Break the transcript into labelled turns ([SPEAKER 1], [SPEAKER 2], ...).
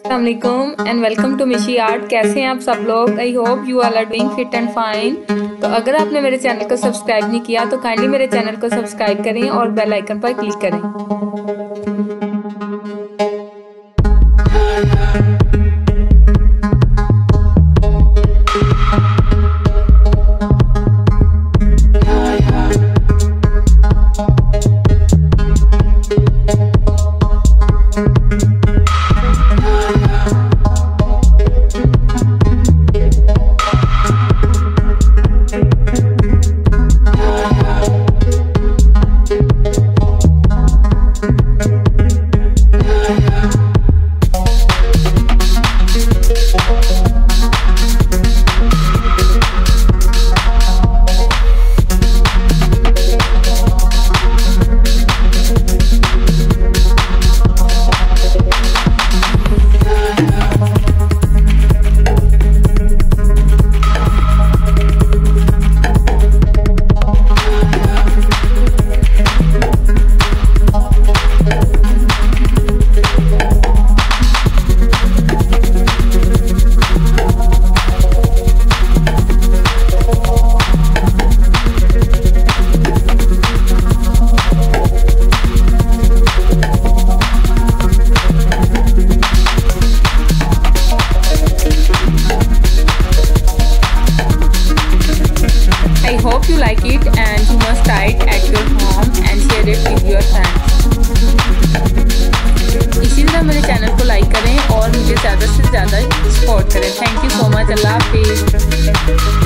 [SPEAKER 1] अस्सलामुअलैकुम and welcome to Mishi art. कैसे हैं आप सब लोग? I hope you all are doing fit and fine. तो अगर आपने मेरे चैनल को सब्सक्राइब नहीं किया तो काइंडली मेरे चैनल को सब्सक्राइब करें और बेल आइकन पर क्लिक करें। I hope you like it and you must try it at your home and share it with your friends. इसी तरह मेरे चैनल को लाइक करें और मुझे ज़्यादा से ज़्यादा सपोर्ट करें। Thank you so much. अल्लाह हाफिज़।